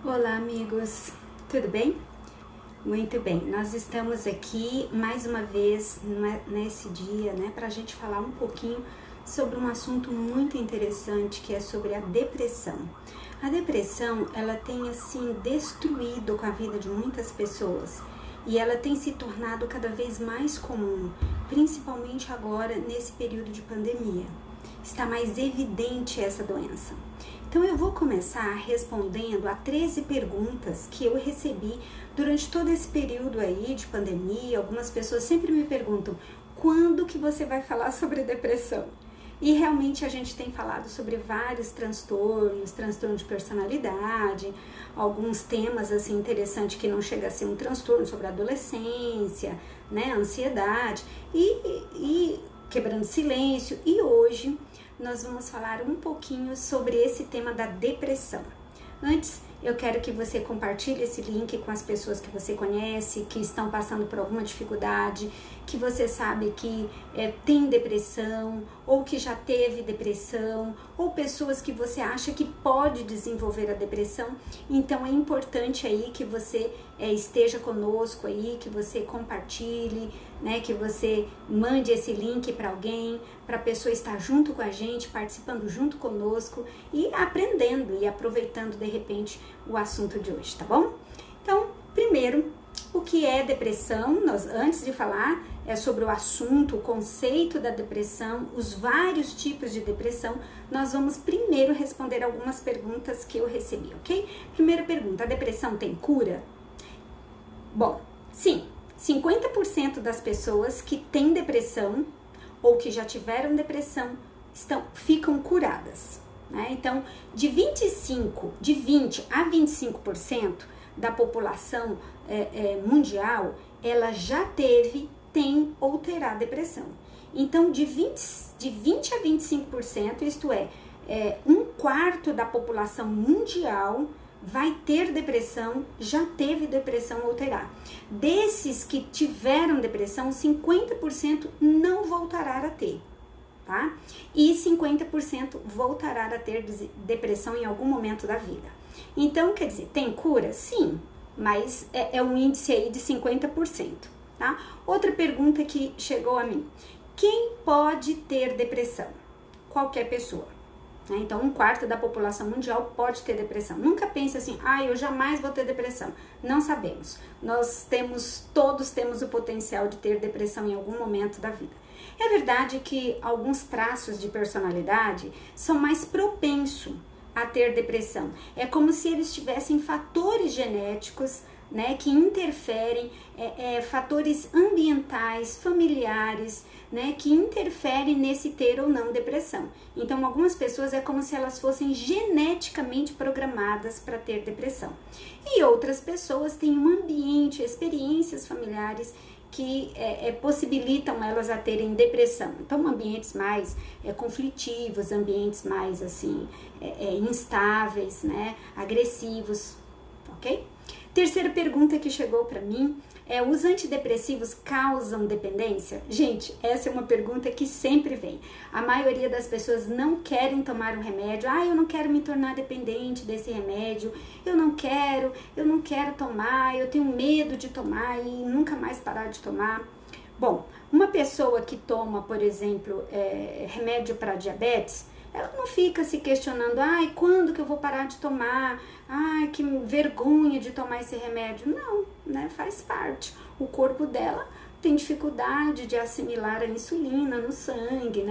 Olá, amigos, tudo bem? Muito bem, nós estamos aqui mais uma vez nesse dia, para a gente falar um pouquinho sobre um assunto muito interessante que é sobre a depressão. A depressão, ela tem assim destruído com a vida de muitas pessoas e ela tem se tornado cada vez mais comum, principalmente agora nesse período de pandemia. Está mais evidente essa doença. Então eu vou começar respondendo a 13 perguntas que eu recebi durante todo esse período aí de pandemia. Algumas pessoas sempre me perguntam, quando que você vai falar sobre depressão? E realmente a gente tem falado sobre vários transtornos, transtorno de personalidade, alguns temas assim interessantes que não chega a ser um transtorno sobre a adolescência, ansiedade e quebrando silêncio. E hoje nós vamos falar um pouquinho sobre esse tema da depressão. Antes, eu quero que você compartilhe esse link com as pessoas que você conhece, que estão passando por alguma dificuldade, que você sabe que tem depressão, ou que já teve depressão, ou pessoas que você acha que pode desenvolver a depressão. Então é importante aí que você esteja conosco aí, que você compartilhe, que você mande esse link para alguém, para a pessoa estar junto com a gente, participando junto conosco e aprendendo e aproveitando de repente o assunto de hoje, tá bom? Então, primeiro, o que é depressão? Antes de falar sobre o assunto, o conceito da depressão, os vários tipos de depressão, nós vamos primeiro responder algumas perguntas que eu recebi, ok? Primeira pergunta, a depressão tem cura? Bom, sim, 50% das pessoas que têm depressão ou que já tiveram depressão ficam curadas, né? Então, de 20 a 25% da população mundial, ela já teve, tem ou terá depressão. Então, de 20 a 25%, isto é, um quarto da população mundial vai ter depressão, já teve depressão ou terá. Desses que tiveram depressão, 50% não voltará a ter, tá? E 50% voltará a ter depressão em algum momento da vida. Então, quer dizer, tem cura? Sim, mas é um índice aí de 50%, tá? Outra pergunta que chegou a mim. Quem pode ter depressão? Qualquer pessoa. Então, um quarto da população mundial pode ter depressão. Nunca pense assim, eu jamais vou ter depressão. Não sabemos. Todos temos o potencial de ter depressão em algum momento da vida. É verdade que alguns traços de personalidade são mais propensos a ter depressão. É como se eles tivessem fatores genéticos, que interferem, fatores ambientais, familiares, que interferem nesse ter ou não depressão. Então, algumas pessoas é como se elas fossem geneticamente programadas para ter depressão. E outras pessoas têm um ambiente, experiências familiares que possibilitam elas a terem depressão. Então, ambientes mais conflitivos, ambientes mais assim instáveis, agressivos, ok? Terceira pergunta que chegou para mim os antidepressivos causam dependência? Gente, essa é uma pergunta que sempre vem. A maioria das pessoas não querem tomar um remédio. Eu não quero me tornar dependente desse remédio. Eu não quero tomar, eu tenho medo de tomar e nunca mais parar de tomar. Bom, uma pessoa que toma, por exemplo, remédio para diabetes, ela não fica se questionando, quando que eu vou parar de tomar? Que vergonha de tomar esse remédio. Não, faz parte. O corpo dela tem dificuldade de assimilar a insulina no sangue,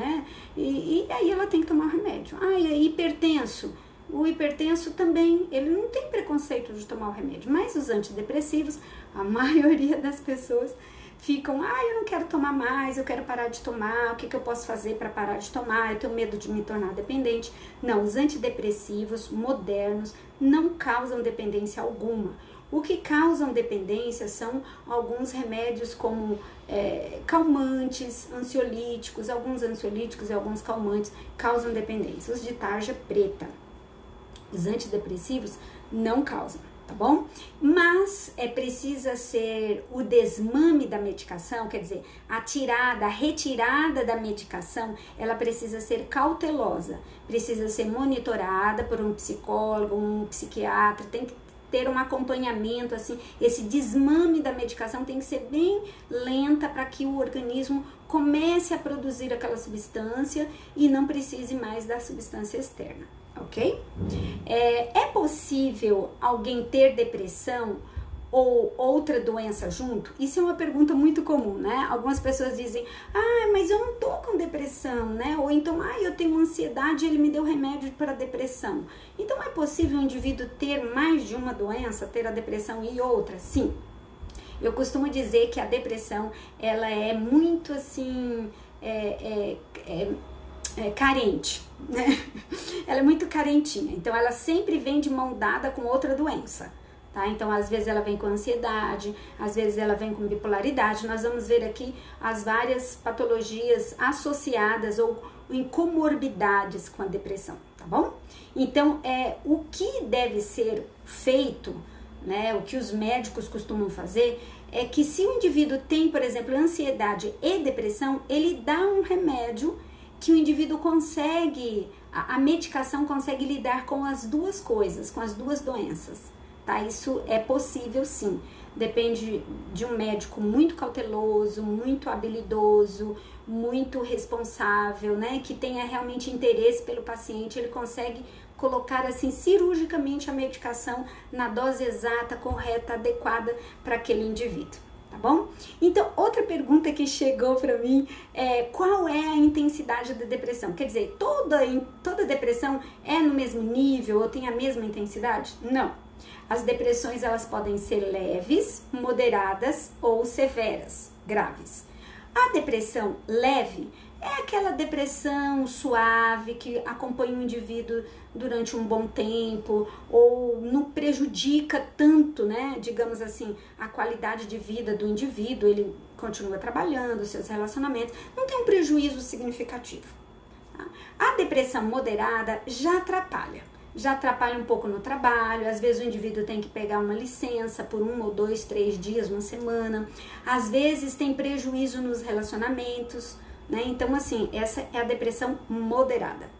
E aí ela tem que tomar o remédio. É hipertenso. O hipertenso também, ele não tem preconceito de tomar o remédio, mas os antidepressivos, a maioria das pessoas ficam, eu não quero tomar mais, eu quero parar de tomar, o que eu posso fazer para parar de tomar, eu tenho medo de me tornar dependente. Não, os antidepressivos modernos não causam dependência alguma. O que causam dependência são alguns remédios como calmantes, ansiolíticos, alguns ansiolíticos e alguns calmantes causam dependência. Os de tarja preta, os antidepressivos não causam. Tá bom? Mas precisa ser o desmame da medicação, quer dizer, a retirada da medicação, ela precisa ser cautelosa, precisa ser monitorada por um psicólogo, um psiquiatra, tem que ter um acompanhamento, assim, esse desmame da medicação tem que ser bem lenta para que o organismo comece a produzir aquela substância e não precise mais da substância externa, ok? É possível alguém ter depressão ou outra doença junto? Isso é uma pergunta muito comum, né? Algumas pessoas dizem, mas eu não tô com depressão, né? Ou então, eu tenho ansiedade e ele me deu remédio para depressão. Então, é possível um indivíduo ter mais de uma doença, ter a depressão e outra? Sim. Eu costumo dizer que a depressão, ela é muito, assim, carente, né? Ela é muito carentinha. Então, ela sempre vem de mão dada com outra doença. Tá? Então, às vezes ela vem com ansiedade, às vezes ela vem com bipolaridade. Nós vamos ver aqui as várias patologias associadas ou em comorbidades com a depressão, tá bom? Então, o que deve ser feito, né, o que os médicos costumam fazer, é que se o indivíduo tem, por exemplo, ansiedade e depressão, ele dá um remédio que o indivíduo consegue, a medicação consegue lidar com as duas coisas, com as duas doenças. Tá? Isso é possível sim, depende de um médico muito cauteloso, muito habilidoso, muito responsável, né? Que tenha realmente interesse pelo paciente, ele consegue colocar assim cirurgicamente a medicação na dose exata, correta, adequada para aquele indivíduo, tá bom? Então, outra pergunta que chegou para mim é qual é a intensidade da depressão? Quer dizer, toda depressão é no mesmo nível ou tem a mesma intensidade? Não. As depressões, elas podem ser leves, moderadas ou severas, graves. A depressão leve é aquela depressão suave que acompanha o indivíduo durante um bom tempo ou não prejudica tanto, né, digamos assim, a qualidade de vida do indivíduo, ele continua trabalhando, seus relacionamentos, não tem um prejuízo significativo. Tá? A depressão moderada já atrapalha um pouco no trabalho, às vezes o indivíduo tem que pegar uma licença por 1 ou 2, 3 dias, uma semana, às vezes tem prejuízo nos relacionamentos, né? Então, assim, essa é a depressão moderada.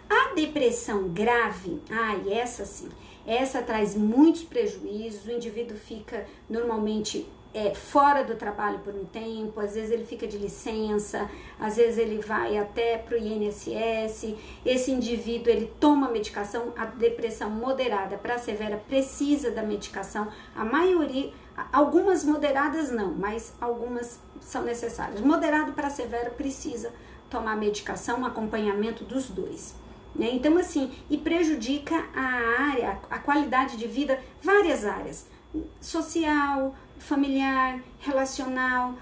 A depressão grave, essa sim, essa traz muitos prejuízos, o indivíduo fica normalmente fora do trabalho por um tempo, às vezes ele fica de licença, às vezes ele vai até para o INSS, esse indivíduo ele toma medicação, a depressão moderada para severa precisa da medicação, a maioria, algumas moderadas não, mas algumas são necessárias. Moderado para severo precisa tomar medicação, um acompanhamento dos dois. Né? Então assim, e prejudica a qualidade de vida, várias áreas, social, familiar, relacional,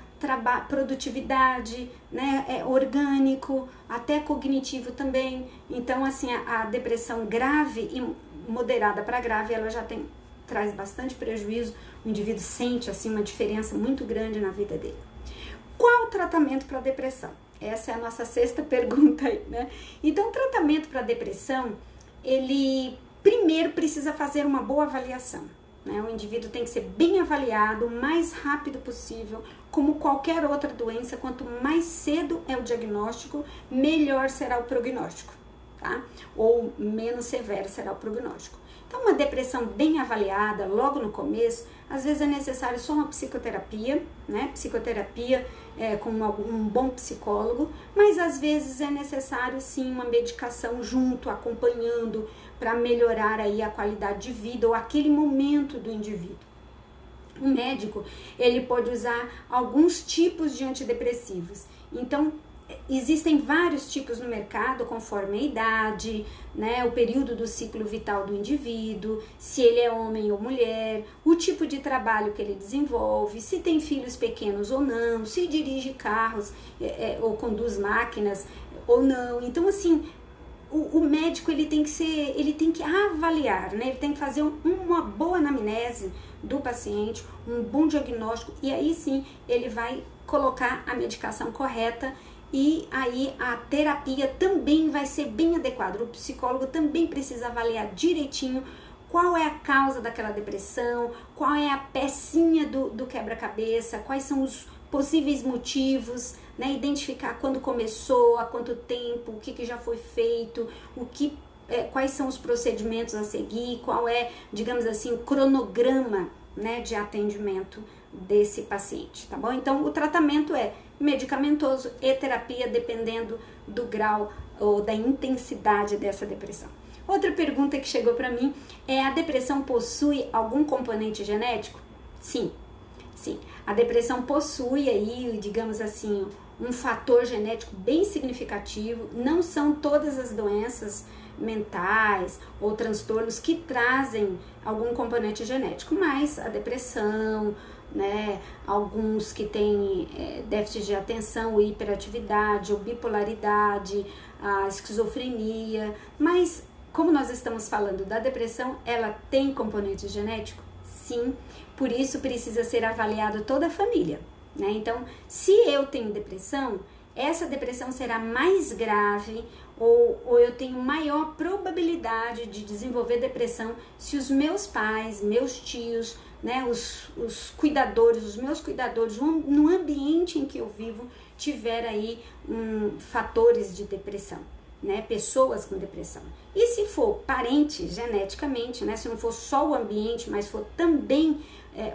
produtividade, né, orgânico, até cognitivo também. Então, assim, a depressão grave e moderada para grave, ela já traz bastante prejuízo, o indivíduo sente, assim, uma diferença muito grande na vida dele. Qual o tratamento para depressão? Essa é a nossa 6ª pergunta aí, né? Então, o tratamento para depressão, ele primeiro precisa fazer uma boa avaliação. Né? O indivíduo tem que ser bem avaliado o mais rápido possível, como qualquer outra doença, quanto mais cedo é o diagnóstico, melhor será o prognóstico, tá? Ou menos severo será o prognóstico. Então, uma depressão bem avaliada logo no começo, às vezes é necessário só uma psicoterapia, né? Psicoterapia com um bom psicólogo, mas às vezes é necessário sim uma medicação junto, acompanhando, para melhorar aí a qualidade de vida ou aquele momento do indivíduo. O médico, ele pode usar alguns tipos de antidepressivos. Então, existem vários tipos no mercado, conforme a idade, né, o período do ciclo vital do indivíduo, se ele é homem ou mulher, o tipo de trabalho que ele desenvolve, se tem filhos pequenos ou não, se dirige carros ou conduz máquinas ou não. Então, assim, o médico ele tem que avaliar, né? Ele tem que fazer uma boa anamnese do paciente, um bom diagnóstico, e aí sim ele vai colocar a medicação correta. E aí a terapia também vai ser bem adequada. O psicólogo também precisa avaliar direitinho qual é a causa daquela depressão, qual é a pecinha do quebra-cabeça, quais são os possíveis motivos, né? Identificar quando começou, há quanto tempo, o que já foi feito, o que quais são os procedimentos a seguir, qual é, digamos assim, o cronograma, né, de atendimento desse paciente, tá bom? Então, o tratamento é medicamentoso e terapia, dependendo do grau ou da intensidade dessa depressão. Outra pergunta que chegou para mim é: a depressão possui algum componente genético? Sim, sim. A depressão possui aí, digamos assim, um fator genético bem significativo. Não são todas as doenças mentais ou transtornos que trazem algum componente genético, mas a depressão, né, alguns que têm déficit de atenção, ou hiperatividade, ou bipolaridade, a esquizofrenia, mas como nós estamos falando da depressão, ela tem componente genético? Sim, por isso precisa ser avaliado toda a família, né? Então, se eu tenho depressão, essa depressão será mais grave ou eu tenho maior probabilidade de desenvolver depressão se os meus pais, meus tios, né, os cuidadores, os meus cuidadores, no ambiente em que eu vivo, tiver aí fatores de depressão, né, pessoas com depressão. E se for parente geneticamente, né, se não for só o ambiente, mas for também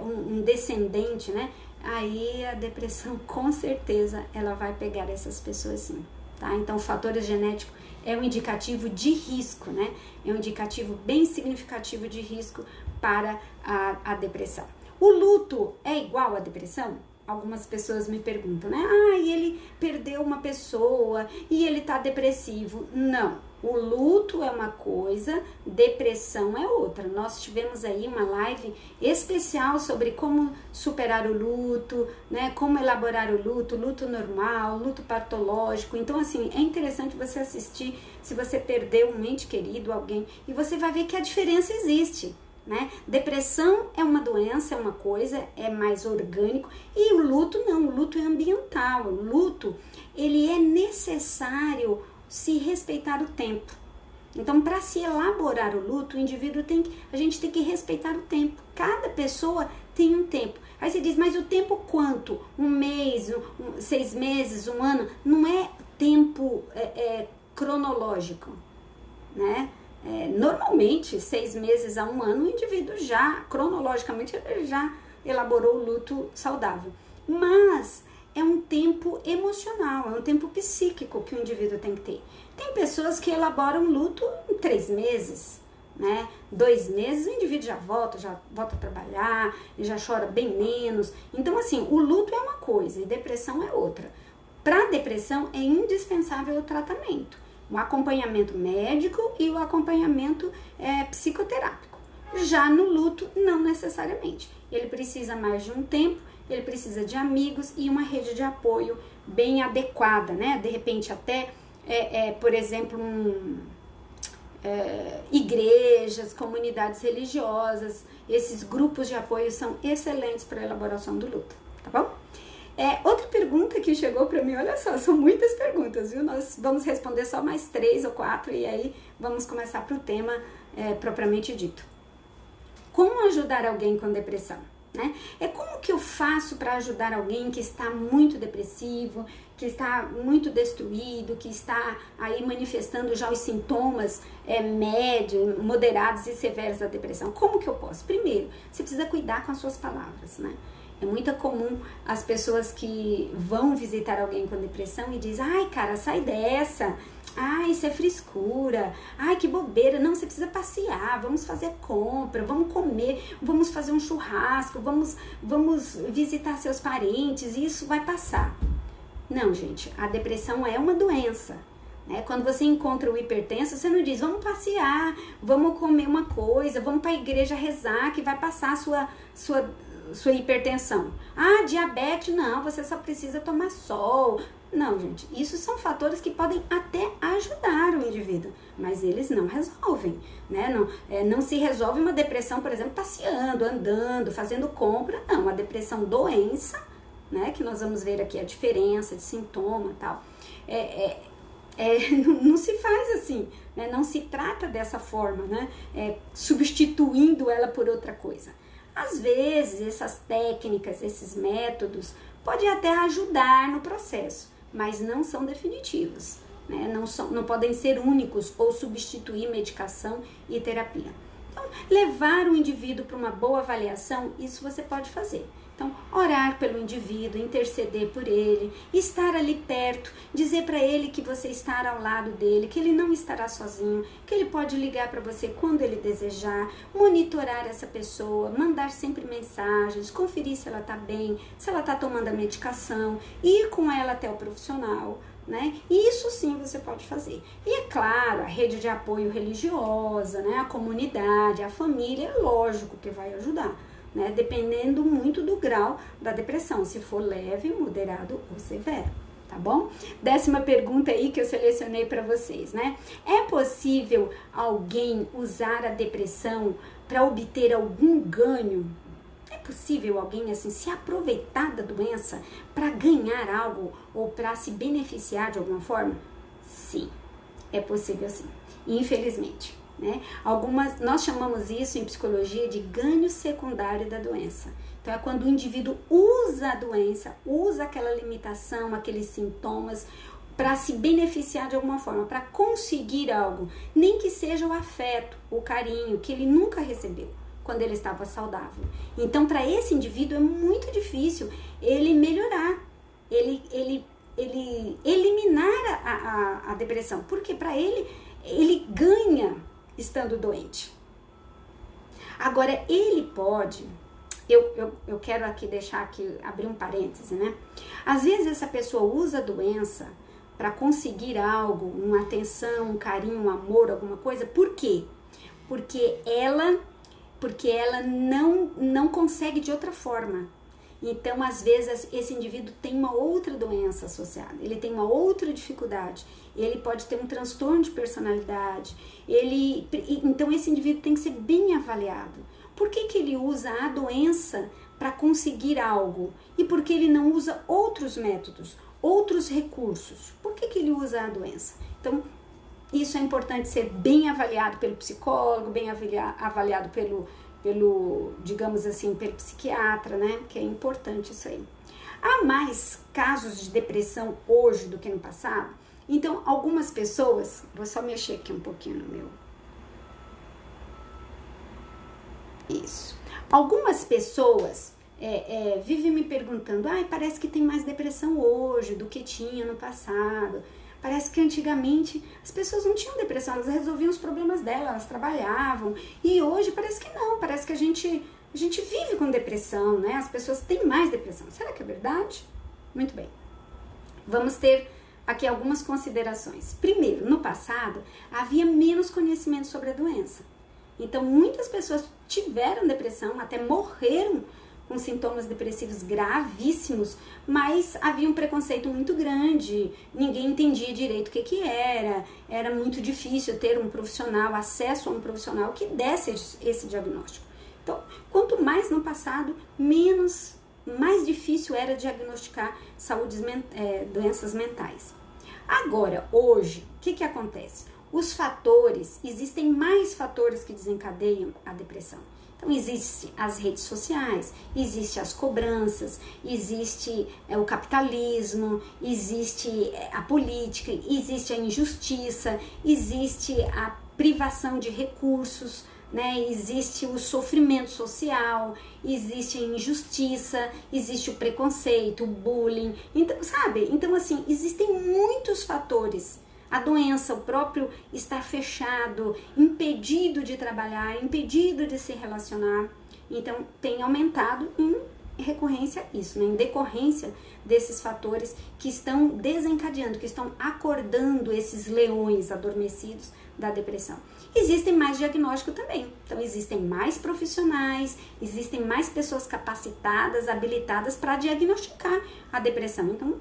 um descendente, né, aí a depressão com certeza ela vai pegar essas pessoas sim, tá? Então, o fator genético é um indicativo de risco, né? É um indicativo bem significativo de risco para a depressão. O luto é igual à depressão? Algumas pessoas me perguntam, né? E ele perdeu uma pessoa e ele tá depressivo. Não, o luto é uma coisa, depressão é outra. Nós tivemos aí uma live especial sobre como superar o luto, né? Como elaborar o luto normal, luto patológico. Então, assim, é interessante você assistir se você perdeu um ente querido, alguém, e você vai ver que a diferença existe, né? Depressão é uma doença, é uma coisa, é mais orgânico, e o luto não, o luto é ambiental. O luto, ele é necessário se respeitar o tempo. Então, para se elaborar o luto, o indivíduo a gente tem que respeitar o tempo. Cada pessoa tem um tempo. Aí você diz, mas o tempo quanto? Um mês, 6 meses, um ano? Não é tempo cronológico, né? Normalmente, 6 meses a um ano, o indivíduo já, cronologicamente, já elaborou o luto saudável. Mas é um tempo emocional, é um tempo psíquico que o indivíduo tem que ter. Tem pessoas que elaboram luto em 3 meses, né? 2 meses, o indivíduo já volta a trabalhar, já chora bem menos. Então, assim, o luto é uma coisa e depressão é outra. Para depressão é indispensável o tratamento. O acompanhamento médico e o acompanhamento psicoterápico. Já no luto, não necessariamente. Ele precisa mais de um tempo, ele precisa de amigos e uma rede de apoio bem adequada, né? De repente até, por exemplo, igrejas, comunidades religiosas, esses grupos de apoio são excelentes para a elaboração do luto, tá bom? Outra pergunta que chegou para mim, olha só, são muitas perguntas, viu? Nós vamos responder só mais 3 ou 4 e aí vamos começar para o tema propriamente dito. Como ajudar alguém com depressão, né? Como que eu faço para ajudar alguém que está muito depressivo, que está muito destruído, que está aí manifestando já os sintomas médios, moderados e severos da depressão? Como que eu posso? Primeiro, você precisa cuidar com as suas palavras, né? É muito comum as pessoas que vão visitar alguém com depressão e dizem, ai cara, sai dessa, ai isso é frescura, ai que bobeira, não, você precisa passear, vamos fazer compra, vamos comer, vamos fazer um churrasco, vamos visitar seus parentes e isso vai passar. Não, gente, a depressão é uma doença, né? Quando você encontra o hipertenso, você não diz, vamos passear, vamos comer uma coisa, vamos para a igreja rezar que vai passar a sua hipertensão. Diabetes, não, você só precisa tomar sol. Não, gente, isso são fatores que podem até ajudar o indivíduo, mas eles não resolvem, né? Não se resolve uma depressão, por exemplo, passeando, andando, fazendo compra. Não, a depressão doença, né? Que nós vamos ver aqui a diferença de sintoma e tal. Não se faz assim, né? Não se trata dessa forma, né? Substituindo ela por outra coisa. Às vezes, essas técnicas, esses métodos, podem até ajudar no processo, mas não são definitivos, né? Não podem ser únicos ou substituir medicação e terapia. Então, levar o indivíduo para uma boa avaliação, isso você pode fazer. Então, orar pelo indivíduo, interceder por ele, estar ali perto, dizer para ele que você está ao lado dele, que ele não estará sozinho, que ele pode ligar para você quando ele desejar, monitorar essa pessoa, mandar sempre mensagens, conferir se ela está bem, se ela está tomando a medicação, ir com ela até o profissional, né? E isso sim você pode fazer. E é claro, a rede de apoio religiosa, né? A comunidade, a família, é lógico que vai ajudar, né? Dependendo muito do grau da depressão, se for leve, moderado ou severo, tá bom? 10ª pergunta aí que eu selecionei para vocês, né? É possível alguém usar a depressão para obter algum ganho? É possível alguém assim se aproveitar da doença para ganhar algo ou para se beneficiar de alguma forma? Sim, é possível sim, infelizmente. Né? Nós chamamos isso em psicologia de ganho secundário da doença. Então é quando o indivíduo usa a doença, usa aquela limitação, aqueles sintomas para se beneficiar de alguma forma, para conseguir algo, nem que seja o afeto, o carinho que ele nunca recebeu quando ele estava saudável. Então para esse indivíduo é muito difícil ele melhorar, ele eliminar a depressão, porque para ele ganha estando doente. Agora, ele pode, eu quero aqui abrir um parêntese, né? Às vezes essa pessoa usa a doença para conseguir algo, uma atenção, um carinho, um amor, alguma coisa. Por quê? Porque ela não consegue de outra forma. Então, às vezes, esse indivíduo tem uma outra doença associada, ele tem uma outra dificuldade, ele pode ter um transtorno de personalidade, então esse indivíduo tem que ser bem avaliado. Por que ele usa a doença para conseguir algo? E por que ele não usa outros métodos, outros recursos? Por que ele usa a doença? Então, isso é importante ser bem avaliado pelo psicólogo, bem avaliado pelo digamos assim, pelo psiquiatra, né? Que é importante isso aí. Há mais casos de depressão hoje do que no passado? Então, algumas pessoas... Vou só mexer aqui um pouquinho no meu... Isso. Algumas pessoas vivem me perguntando, parece que tem mais depressão hoje do que tinha no passado. Parece que antigamente as pessoas não tinham depressão, elas resolviam os problemas delas, elas trabalhavam. E hoje parece que não, parece que a gente vive com depressão, né? As pessoas têm mais depressão. Será que é verdade? Muito bem. Vamos ter aqui algumas considerações. Primeiro, no passado, havia menos conhecimento sobre a doença. Então, muitas pessoas tiveram depressão, até morreram com sintomas depressivos gravíssimos, mas havia um preconceito muito grande, ninguém entendia direito o que era muito difícil ter um profissional, acesso a um profissional que desse esse diagnóstico. Então, quanto mais no passado, mais difícil era diagnosticar doenças mentais. Agora, hoje, o que acontece? Existem mais fatores que desencadeiam a depressão. Então, existem as redes sociais, existem as cobranças, existe o capitalismo, existe a política, existe a injustiça, existe a privação de recursos, né? Existe o sofrimento social, existe a injustiça, existe o preconceito, o bullying. Então, sabe? Então, assim, existem muitos fatores. A doença, o próprio estar fechado, impedido de trabalhar, impedido de se relacionar. Então, tem aumentado em recorrência a isso, né? Em decorrência desses fatores que estão desencadeando, que estão acordando esses leões adormecidos da depressão. Existem mais diagnóstico também. Então, existem mais profissionais, existem mais pessoas capacitadas, habilitadas para diagnosticar a depressão. Então,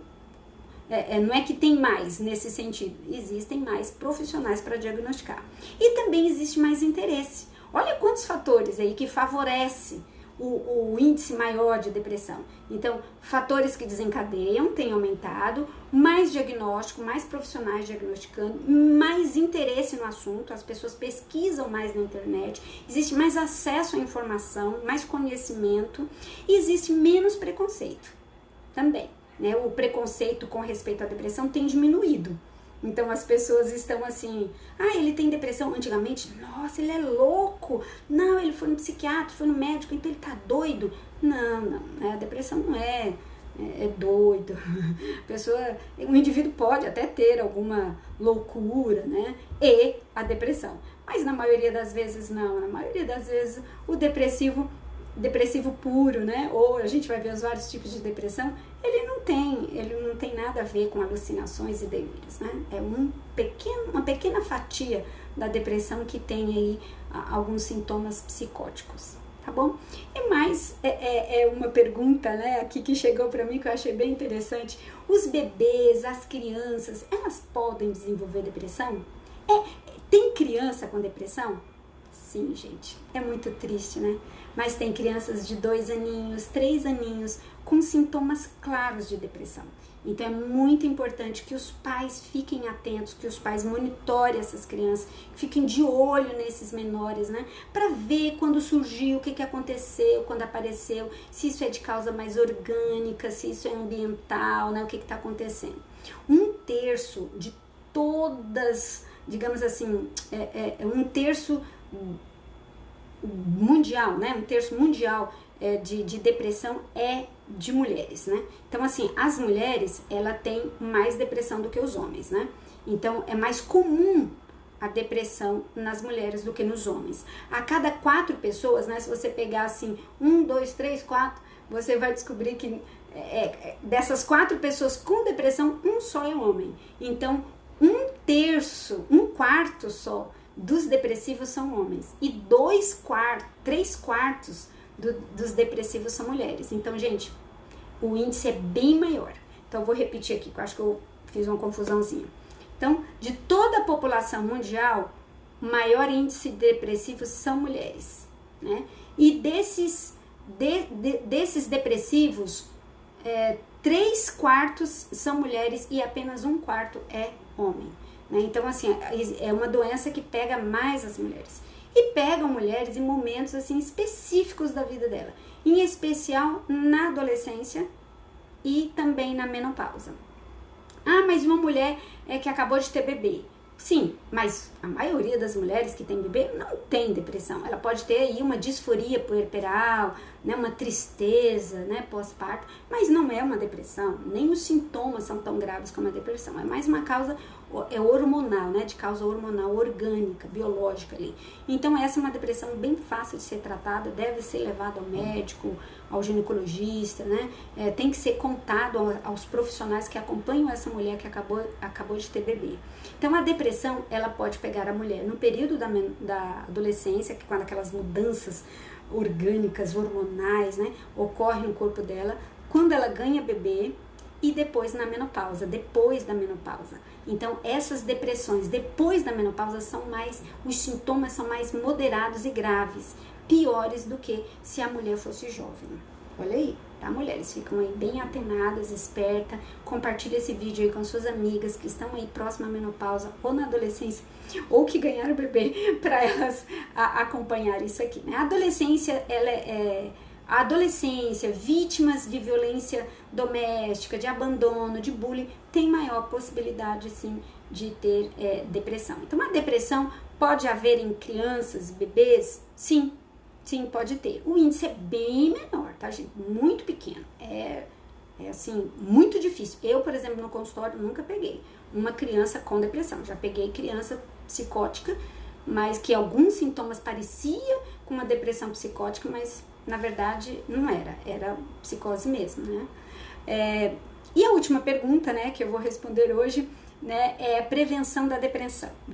não é que tem mais nesse sentido, existem mais profissionais para diagnosticar. E também existe mais interesse. Olha quantos fatores aí que favorecem o índice maior de depressão. Então, fatores que desencadeiam têm aumentado, mais diagnóstico, mais profissionais diagnosticando, mais interesse no assunto, as pessoas pesquisam mais na internet, existe mais acesso à informação, mais conhecimento e existe menos preconceito também. Né, o preconceito com respeito à depressão tem diminuído, Então as pessoas estão assim, ele tem depressão. Antigamente, nossa, ele é louco. Não, ele foi no psiquiatra, foi no médico, então ele tá doido. Não, a depressão não é doido. O indivíduo pode até ter alguma loucura, né? E a depressão. Mas na maioria das vezes não. Na maioria das vezes o depressivo puro, né? Ou a gente vai ver os vários tipos de depressão, ele não tem nada a ver com alucinações e delírios, né? É uma pequena fatia da depressão que tem aí alguns sintomas psicóticos, tá bom? E mais, uma pergunta, né, aqui que chegou para mim que eu achei bem interessante. Os bebês, as crianças, elas podem desenvolver depressão? Tem criança com depressão? Sim, gente, é muito triste, né? Mas tem crianças de 2 aninhos, 3 aninhos com sintomas claros de depressão. Então é muito importante que os pais fiquem atentos, que os pais monitorem essas crianças, fiquem de olho nesses menores, né? Para ver quando surgiu, o que aconteceu, quando apareceu, se isso é de causa mais orgânica, se isso é ambiental, né? O que está acontecendo. 1/3 de todas, digamos assim, um terço mundial, né? 1/3 mundial de depressão é de mulheres, né? Então, assim, as mulheres, ela tem mais depressão do que os homens, né? Então, é mais comum a depressão nas mulheres do que nos homens. A cada 4 pessoas, né? Se você pegar assim, 1, 2, 3, 4, você vai descobrir que dessas 4 pessoas com depressão, 1 só é homem. Então, 1/4 só dos depressivos são homens e 3/4 dos depressivos são mulheres. Então, gente, o índice é bem maior. Então, eu vou repetir aqui, que eu acho que eu fiz uma confusãozinha. Então, de toda a população mundial, o maior índice de depressivos são mulheres, né? E desses depressivos, 3/4 são mulheres e apenas 1/4 é homem, né? Então, assim, é uma doença que pega mais as mulheres. E pegam mulheres em momentos, assim, específicos da vida dela. Em especial na adolescência e também na menopausa. Mas uma mulher que acabou de ter bebê. Sim, mas a maioria das mulheres que tem bebê não tem depressão. Ela pode ter aí uma disforia puerperal, né, uma tristeza, né, pós-parto, mas não é uma depressão. Nem os sintomas são tão graves como a depressão. É mais uma causa hormonal, né, de causa hormonal orgânica, biológica ali. Então essa é uma depressão bem fácil de ser tratada, deve ser levada ao médico, ao ginecologista, né? Tem que ser contado aos profissionais que acompanham essa mulher que acabou de ter bebê. Então a depressão, ela pode pegar a mulher no período da adolescência, que quando aquelas mudanças orgânicas, hormonais, né, ocorrem no corpo dela, quando ela ganha bebê e depois na menopausa, depois da menopausa. Então essas depressões depois da menopausa os sintomas são mais moderados e graves, piores do que se a mulher fosse jovem. Olha aí, tá? Mulheres, ficam aí bem atenadas, espertas. Compartilha esse vídeo aí com suas amigas que estão aí próxima à menopausa ou na adolescência, ou que ganharam bebê, para elas acompanhar isso aqui, né? A adolescência, vítimas de violência doméstica, de abandono, de bullying, tem maior possibilidade, sim, de ter depressão. Então, a depressão pode haver em crianças, bebês? Sim, pode ter. O índice é bem menor, tá, gente? Muito pequeno. É assim, muito difícil. Eu, por exemplo, no consultório, nunca peguei uma criança com depressão. Já peguei criança psicótica, mas que alguns sintomas pareciam com uma depressão psicótica, mas na verdade não era psicose mesmo, né? E a última pergunta, né, que eu vou responder hoje, né, é a prevenção da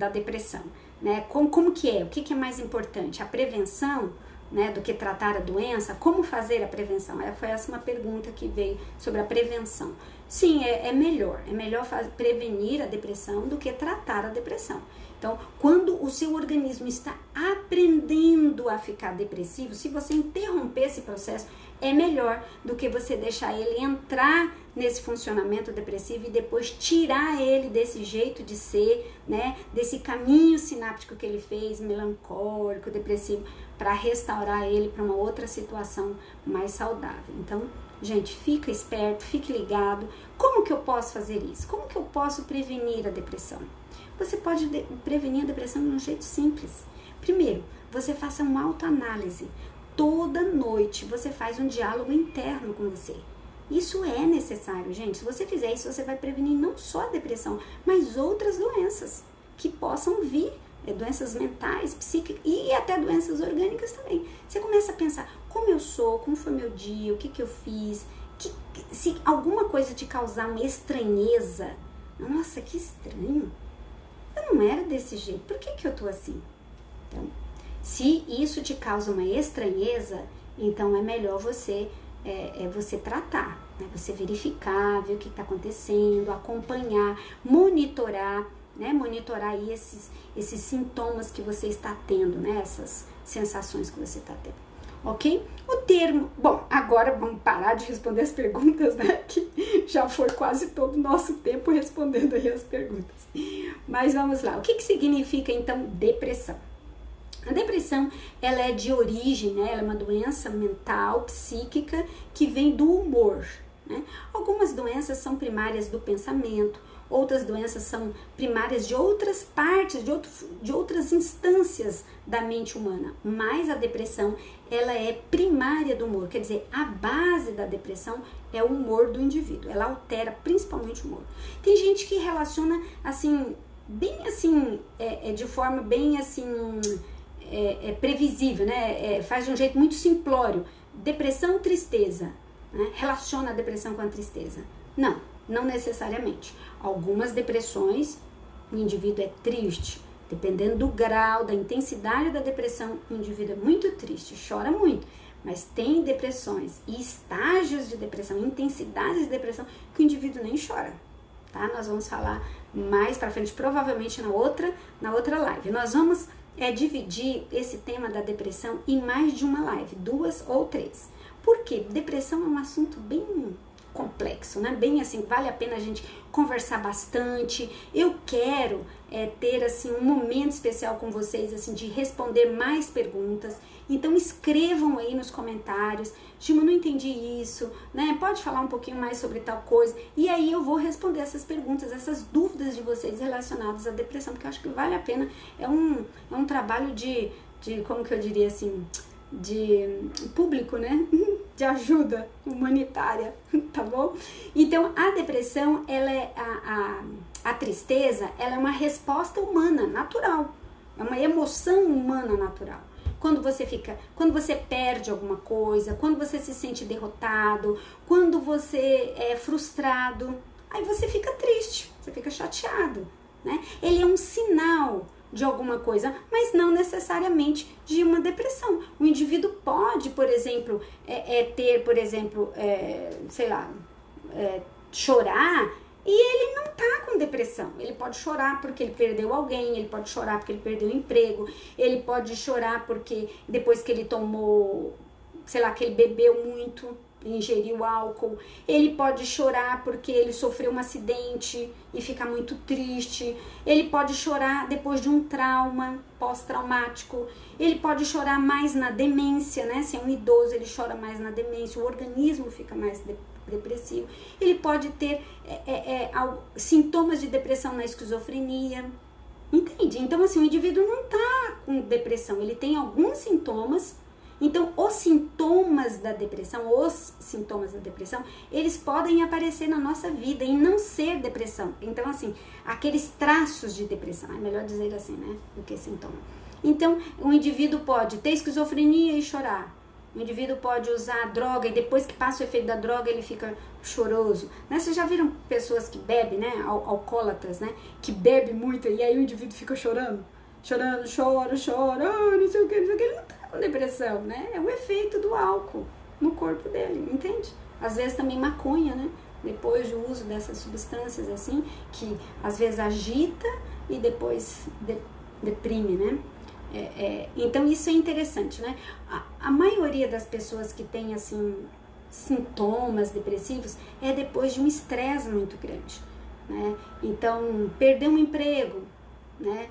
depressão, né? Como que é? O que é mais importante? A prevenção, né, do que tratar a doença? Como fazer a prevenção? Foi essa uma pergunta que veio sobre a prevenção. Sim, é melhor prevenir a depressão do que tratar a depressão. Então, quando o seu organismo está aprendendo a ficar depressivo, se você interromper esse processo, é melhor do que você deixar ele entrar nesse funcionamento depressivo e depois tirar ele desse jeito de ser, né, desse caminho sináptico que ele fez, melancólico, depressivo, para restaurar ele para uma outra situação mais saudável. Então, gente, fica esperto, fique ligado. Como que eu posso fazer isso? Como que eu posso prevenir a depressão? Você pode prevenir a depressão de um jeito simples. Primeiro, você faça uma autoanálise. Toda noite você faz um diálogo interno com você. Isso é necessário, gente. Se você fizer isso, você vai prevenir não só a depressão, mas outras doenças que possam vir. Doenças mentais, psíquicas e até doenças orgânicas também. Você começa a pensar como eu sou, como foi meu dia, o que eu fiz. Se alguma coisa te causar uma estranheza, nossa, que estranho. Eu não era desse jeito, por que eu tô assim? Então, se isso te causa uma estranheza, então é melhor você tratar, né? Você verificar, ver o que está acontecendo, acompanhar, monitorar, né? Monitorar aí esses sintomas que você está tendo, né? Essas sensações que você está tendo, ok? O termo, bom, agora vamos parar de responder as perguntas, né? Que já foi quase todo o nosso tempo respondendo aí as perguntas. Mas vamos lá, o que significa então depressão? A depressão, ela é de origem, né? Ela é uma doença mental, psíquica, que vem do humor, né? Algumas doenças são primárias do pensamento, outras doenças são primárias de outras partes, de outras instâncias da mente humana. Mas a depressão, ela é primária do humor, quer dizer, a base da depressão é o humor do indivíduo. Ela altera principalmente o humor. Tem gente que relaciona, assim, bem assim, de forma bem assim... previsível, né? Faz de um jeito muito simplório. Depressão, tristeza, né? Relaciona a depressão com a tristeza. Não necessariamente. Algumas depressões, o indivíduo é triste. Dependendo do grau, da intensidade da depressão, o indivíduo é muito triste, chora muito. Mas tem depressões e estágios de depressão, intensidades de depressão, que o indivíduo nem chora. Tá? Nós vamos falar mais pra frente, provavelmente na outra live. Nós vamos dividir esse tema da depressão em mais de uma live, 2 ou 3. Por quê? Depressão é um assunto bem complexo, né? Bem assim, vale a pena a gente conversar bastante. Eu quero ter assim um momento especial com vocês, assim, de responder mais perguntas. Então escrevam aí nos comentários: Gilma, não entendi isso, né? Pode falar um pouquinho mais sobre tal coisa. E aí eu vou responder essas perguntas, essas dúvidas de vocês relacionadas à depressão, porque eu acho que vale a pena. É um trabalho de como que eu diria assim, de público, né? De ajuda humanitária, tá bom? Então, a depressão, ela é a tristeza, ela é uma resposta humana, natural. É uma emoção humana natural. Quando você perde alguma coisa, quando você se sente derrotado, quando você é frustrado, aí você fica triste, você fica chateado, né? Ele é um sinal de alguma coisa, mas não necessariamente de uma depressão. O indivíduo pode, por exemplo, ter, por exemplo, chorar, e ele não tá com depressão. Ele pode chorar porque ele perdeu alguém, ele pode chorar porque ele perdeu o emprego, ele pode chorar porque depois que ele tomou, que ele bebeu muito, ingeriu álcool, ele pode chorar porque ele sofreu um acidente e fica muito triste, ele pode chorar depois de um trauma pós-traumático, ele pode chorar mais na demência, né? Se é um idoso, ele chora mais na demência, o organismo fica mais depressivo, ele pode ter sintomas de depressão na esquizofrenia, entende? Então assim, o indivíduo não tá com depressão, ele tem alguns sintomas. Então, os sintomas da depressão, eles podem aparecer na nossa vida e não ser depressão. Então, assim, aqueles traços de depressão, é melhor dizer assim, né, do que sintoma. Então, o indivíduo pode ter esquizofrenia e chorar. O indivíduo pode usar droga e depois que passa o efeito da droga, ele fica choroso. Né? Vocês já viram pessoas que bebem, né, alcoólatras, né, que bebem muito e aí o indivíduo fica chorando, chora, não sei o que, ele não tá com depressão, né? É o efeito do álcool no corpo dele, entende? Às vezes também maconha, né? Depois do uso dessas substâncias assim, que às vezes agita e depois deprime, né? Então isso é interessante, né? A maioria das pessoas que tem assim sintomas depressivos é depois de um estresse muito grande, né? Então, perdeu um emprego, né?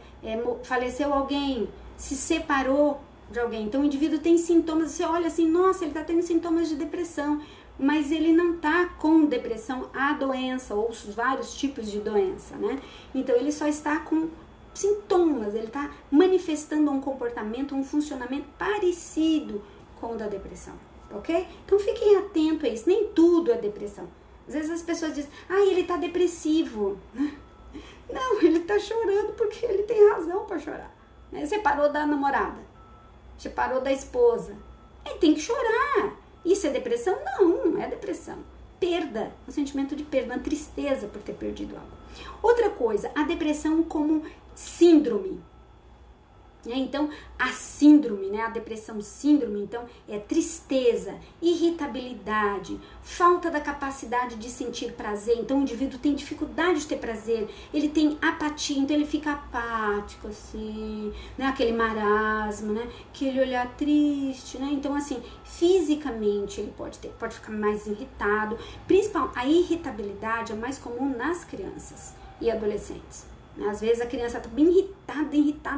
Faleceu alguém, se separou de alguém. Então o indivíduo tem sintomas, você olha assim, nossa, ele tá tendo sintomas de depressão, mas ele não tá com depressão, a doença, ou os vários tipos de doença, né? Então ele só está com sintomas, ele tá manifestando um comportamento, um funcionamento parecido com o da depressão, ok? Então fiquem atentos a isso, nem tudo é depressão. Às vezes as pessoas dizem, ele tá depressivo. Não, ele tá chorando porque ele tem razão para chorar. Separou da namorada, separou da esposa. Ele tem que chorar. Isso é depressão? Não é depressão. Perda, um sentimento de perda, uma tristeza por ter perdido algo. Outra coisa, a depressão como síndrome. Então, a síndrome, né? A depressão síndrome, então, é tristeza, irritabilidade, falta da capacidade de sentir prazer. Então, o indivíduo tem dificuldade de ter prazer, ele tem apatia, então ele fica apático, assim, né? Aquele marasmo, né? Aquele olhar triste, né? Então, assim, fisicamente ele pode ficar mais irritado. Principalmente, a irritabilidade é mais comum nas crianças e adolescentes. Às vezes a criança está bem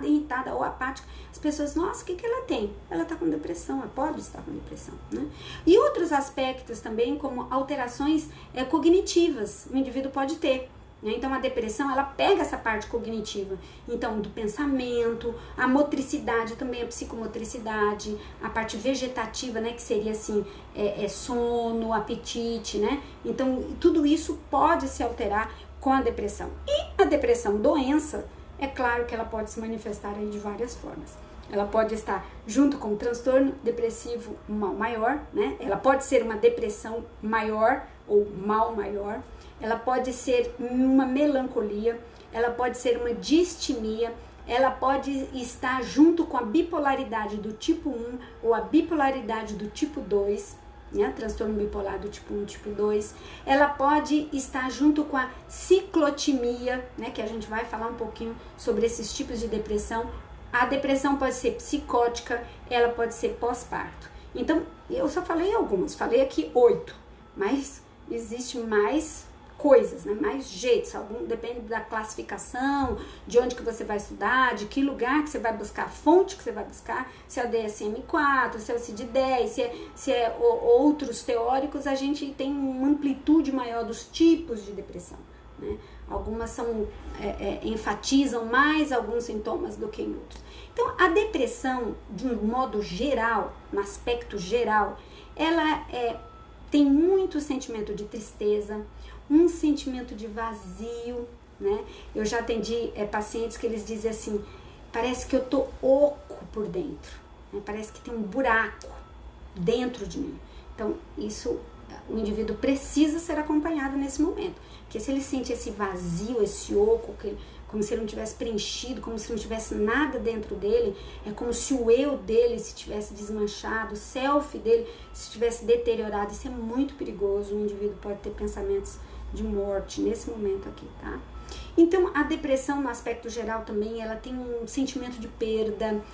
irritada ou apática. As pessoas, nossa, o que ela tem? Ela está com depressão, ela pode estar com depressão, né? E outros aspectos também, como alterações cognitivas, o indivíduo pode ter. Né? Então a depressão, ela pega essa parte cognitiva. Então do pensamento, a motricidade também, a psicomotricidade, a parte vegetativa, né? Que seria assim, sono, apetite, né? Então tudo isso pode se alterar com a depressão. E a depressão doença, é claro que ela pode se manifestar aí de várias formas. Ela pode estar junto com o transtorno depressivo mal maior, né? Ela pode ser uma depressão maior ou mal maior. Ela pode ser uma melancolia, ela pode ser uma distimia, ela pode estar junto com a bipolaridade do tipo 1 ou a bipolaridade do tipo 2, né, transtorno bipolar do tipo 1, tipo 2, ela pode estar junto com a ciclotimia, né, que a gente vai falar um pouquinho sobre esses tipos de depressão. A depressão pode ser psicótica, ela pode ser pós-parto. Então, eu só falei algumas, falei aqui 8, mas existe mais coisas, né? Mais jeitos, depende da classificação, de onde que você vai estudar, de que lugar que você vai buscar, a fonte que você vai buscar, se é o DSM-4, se é o CID-10, se é outros teóricos, a gente tem uma amplitude maior dos tipos de depressão, né? Algumas enfatizam mais alguns sintomas do que em outros. Então, a depressão, de um modo geral, no aspecto geral, ela tem muito sentimento de tristeza, um sentimento de vazio, né? Eu já atendi pacientes que eles dizem assim, parece que eu tô oco por dentro, né? Parece que tem um buraco dentro de mim. Então, isso, o indivíduo precisa ser acompanhado nesse momento, porque se ele sente esse vazio, esse oco, como se ele não tivesse preenchido, como se não tivesse nada dentro dele, é como se o eu dele se tivesse desmanchado, o self dele se tivesse deteriorado. Isso é muito perigoso, o indivíduo pode ter pensamentos de morte nesse momento aqui, tá? Então, a depressão, no aspecto geral também, ela tem um sentimento de perda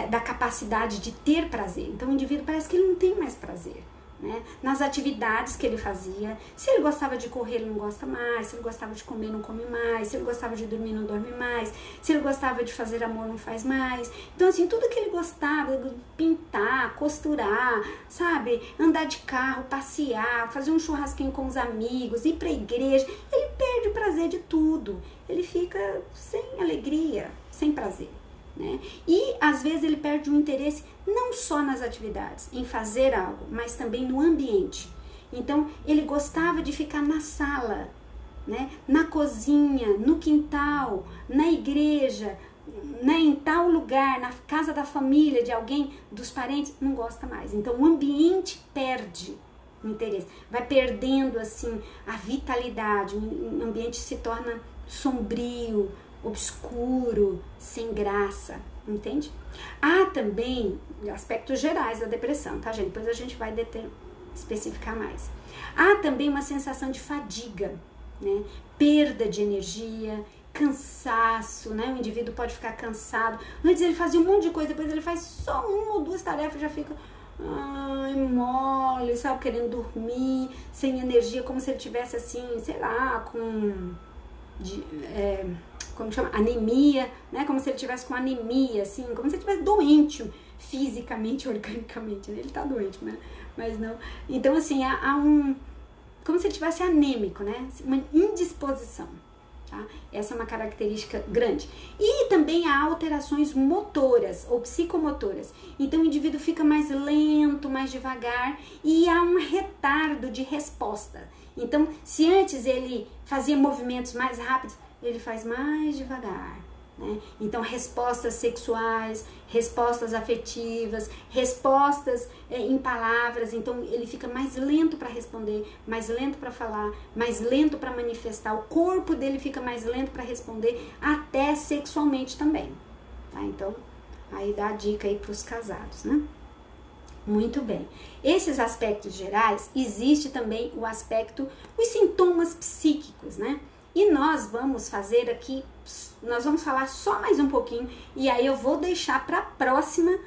da capacidade de ter prazer. Então, o indivíduo parece que ele não tem mais prazer, né? Nas atividades que ele fazia. Se ele gostava de correr, ele não gosta mais. Se ele gostava de comer, não come mais. Se ele gostava de dormir, não dorme mais. Se ele gostava de fazer amor, não faz mais. Então, assim, tudo que ele gostava, pintar, costurar, sabe? Andar de carro, passear, fazer um churrasquinho com os amigos, ir pra igreja, ele perde o prazer de tudo. Ele fica sem alegria, sem prazer, né? E às vezes ele perde o interesse não só nas atividades, em fazer algo, mas também no ambiente. Então ele gostava de ficar na sala, né? Na cozinha, no quintal, na igreja, né? Em tal lugar, na casa da família, de alguém, dos parentes, não gosta mais. Então o ambiente perde o interesse, vai perdendo assim a vitalidade, o ambiente se torna sombrio, obscuro, sem graça, entende? Há também aspectos gerais da depressão, tá, gente? Depois a gente vai especificar mais. Há também uma sensação de fadiga, né? Perda de energia, cansaço, né? O indivíduo pode ficar cansado. Antes ele fazia um monte de coisa, depois ele faz só uma ou duas tarefas e já fica mole, sabe? Querendo dormir, sem energia, como se ele tivesse assim, sei lá, como chama? Anemia, né? Como se ele tivesse com anemia, assim, como se ele tivesse doente fisicamente, organicamente, né? Ele tá doente, né? Mas não. Então, assim, como se ele tivesse anêmico, né? Uma indisposição. Tá? Essa é uma característica grande. E também há alterações motoras ou psicomotoras. Então o indivíduo fica mais lento, mais devagar e há um retardo de resposta. Então, se antes ele fazia movimentos mais rápidos, ele faz mais devagar. Né? Então, respostas sexuais, respostas afetivas, respostas em palavras. Então, ele fica mais lento para responder, mais lento para falar, mais lento para manifestar. O corpo dele fica mais lento para responder, até sexualmente também. Tá? Então, aí dá a dica aí para os casados, né? Muito bem. Esses aspectos gerais, existe também o aspecto, os sintomas psíquicos, né? E nós vamos fazer aqui, nós vamos falar só mais um pouquinho e aí eu vou deixar para a próxima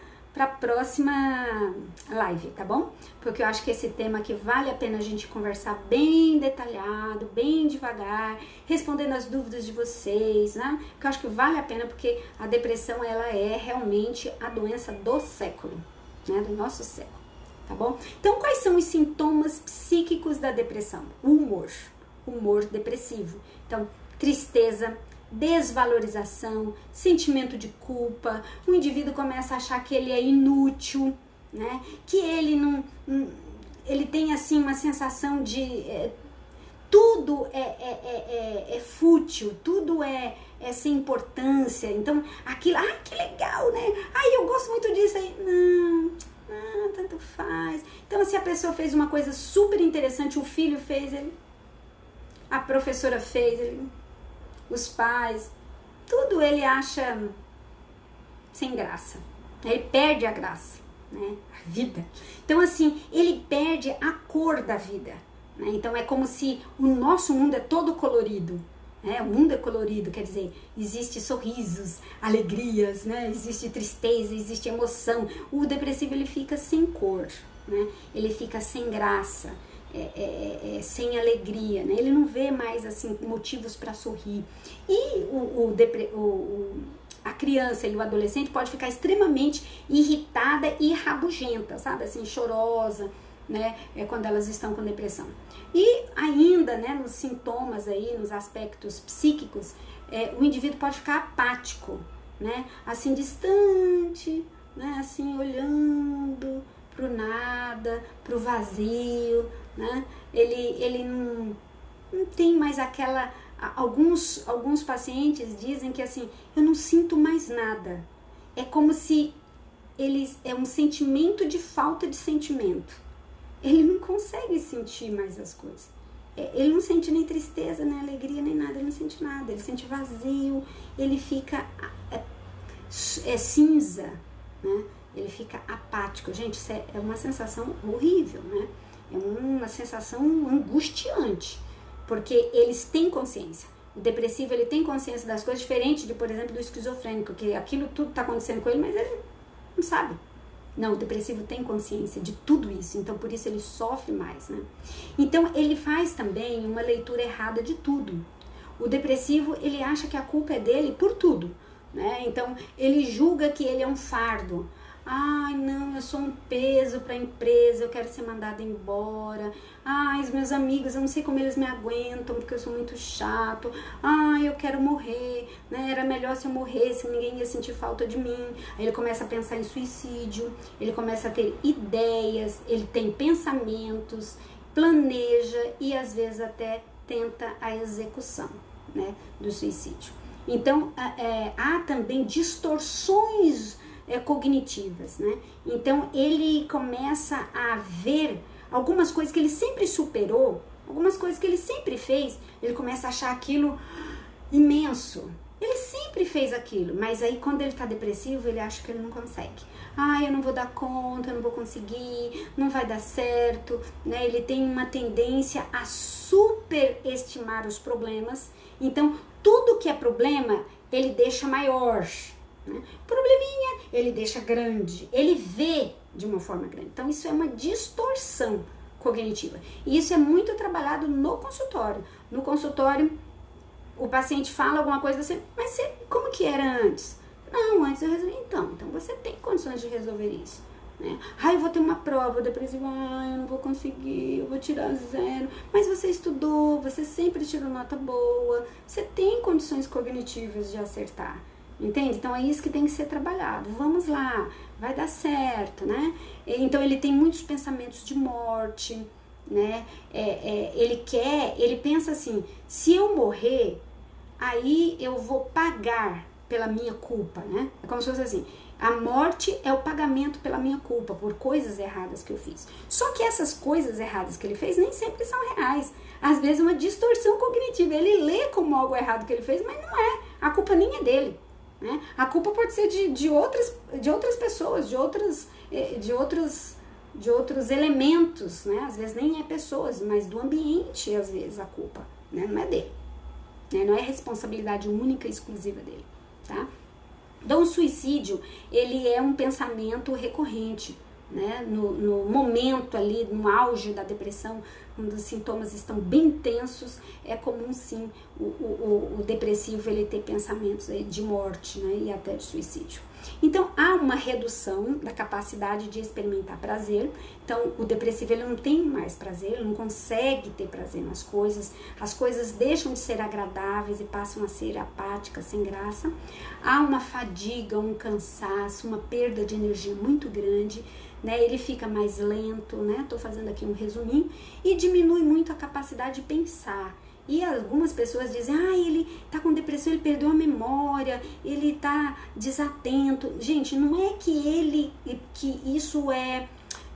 live, tá bom? Porque eu acho que esse tema aqui vale a pena a gente conversar bem detalhado, bem devagar, respondendo as dúvidas de vocês, né? Porque eu acho que vale a pena porque a depressão, ela é realmente a doença do século, né? Do nosso século, tá bom? Então, quais são os sintomas psíquicos da depressão? O humor depressivo. Então, tristeza, desvalorização, sentimento de culpa, o indivíduo começa a achar que ele é inútil, né? Que ele não ele tem assim uma sensação de tudo é fútil, tudo é sem importância. Então, aquilo, que legal, né? Eu gosto muito disso aí. Não, tanto faz. Então, se a pessoa fez uma coisa super interessante, o filho fez, a professora fez, os pais, tudo ele acha sem graça. Ele perde a graça, né? A vida. Então, assim, ele perde a cor da vida, né? Então, é como se o nosso mundo é todo colorido, né? O mundo é colorido, quer dizer, existe sorrisos, alegrias, né? Existe tristeza, existe emoção. O depressivo, ele fica sem cor, né? Ele fica sem graça. Sem alegria, né? Ele não vê mais assim motivos para sorrir. E a criança e o adolescente pode ficar extremamente irritada e rabugenta, sabe? Assim, chorosa, né? Quando elas estão com depressão. E ainda, né, nos sintomas aí, nos aspectos psíquicos, o indivíduo pode ficar apático, né? Assim, distante, né? Assim, olhando pro nada, pro vazio, né? Ele não tem mais aquela... Alguns pacientes dizem que assim, eu não sinto mais nada. É como se é um sentimento de falta de sentimento. Ele não consegue sentir mais as coisas. Ele não sente nem tristeza, nem alegria, nem nada. Ele não sente nada. Ele sente vazio. Ele fica cinza, né? Ele fica apático. Gente, isso é uma sensação horrível, né? É uma sensação angustiante, porque eles têm consciência. O depressivo, ele tem consciência das coisas, diferente de, por exemplo, do esquizofrênico, que aquilo tudo está acontecendo com ele, mas ele não sabe. Não, o depressivo tem consciência de tudo isso, então por isso ele sofre mais, né? Então, ele faz também uma leitura errada de tudo. O depressivo, ele acha que a culpa é dele por tudo, né? Então, ele julga que ele é um fardo. Não, eu sou um peso para a empresa, eu quero ser mandada embora. Os meus amigos, eu não sei como eles me aguentam, porque eu sou muito chato. Eu quero morrer, né? Era melhor se eu morresse, ninguém ia sentir falta de mim. Aí ele começa a pensar em suicídio, ele começa a ter ideias, ele tem pensamentos, planeja e às vezes até tenta a execução, né, do suicídio. Então, há também distorções cognitivas, né? Então ele começa a ver algumas coisas que ele sempre superou, algumas coisas que ele sempre fez, ele começa a achar aquilo imenso. Ele sempre fez aquilo, mas aí quando ele tá depressivo, ele acha que ele não consegue. Eu não vou dar conta, eu não vou conseguir, não vai dar certo, né? Ele tem uma tendência a superestimar os problemas. Então, tudo que é problema, ele deixa maior, né? Probleminha, ele deixa grande, ele vê de uma forma grande. Então, isso é uma distorção cognitiva. E isso é muito trabalhado no consultório. No consultório, o paciente fala alguma coisa assim, mas como que era antes? Não, antes eu resolvi. Então você tem condições de resolver isso, né? Eu vou ter uma prova depressiva, eu não vou conseguir, eu vou tirar 0. Mas você estudou, você sempre tirou nota boa, você tem condições cognitivas de acertar, entende? Então é isso que tem que ser trabalhado. Vamos lá, vai dar certo, né? Então ele tem muitos pensamentos de morte, né? Ele pensa assim, se eu morrer, aí eu vou pagar pela minha culpa, né? É como se fosse assim, a morte é o pagamento pela minha culpa, por coisas erradas que eu fiz. Só que essas coisas erradas que ele fez nem sempre são reais. Às vezes é uma distorção cognitiva. Ele lê como algo errado que ele fez, mas não é. A culpa nem é dele, né? A culpa pode ser de outras pessoas, de outros elementos, né? Às vezes nem é pessoas, mas do ambiente, às vezes, a culpa, né? Não é dele, né? Não é responsabilidade única e exclusiva dele, tá? Então, o suicídio, ele é um pensamento recorrente, né? No momento ali, no auge da depressão, quando os sintomas estão bem tensos, é comum sim o depressivo ele ter pensamentos aí de morte, né? E até de suicídio. Então, há uma redução da capacidade de experimentar prazer. Então, o depressivo ele não tem mais prazer, ele não consegue ter prazer nas coisas, as coisas deixam de ser agradáveis e passam a ser apáticas, sem graça. Há uma fadiga, um cansaço, uma perda de energia muito grande, né? Ele fica mais lento, né? Tô fazendo aqui um resuminho, e diminui muito a capacidade de pensar. E algumas pessoas dizem, ele tá com depressão, ele perdeu a memória, ele tá desatento. Gente, não é que isso é,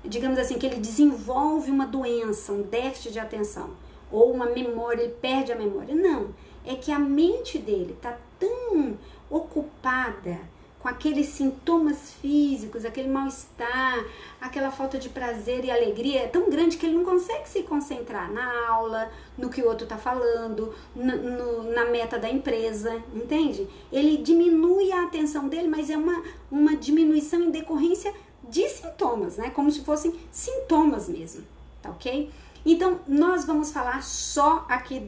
digamos assim, que ele desenvolve uma doença, um déficit de atenção, ou uma memória, ele perde a memória. Não, é que a mente dele tá tão ocupada com aqueles sintomas físicos, aquele mal-estar, aquela falta de prazer e alegria é tão grande que ele não consegue se concentrar na aula, no que o outro está falando, na meta da empresa, entende? Ele diminui a atenção dele, mas é uma diminuição em decorrência de sintomas, né? Como se fossem sintomas mesmo, tá ok? Então, nós vamos falar só aqui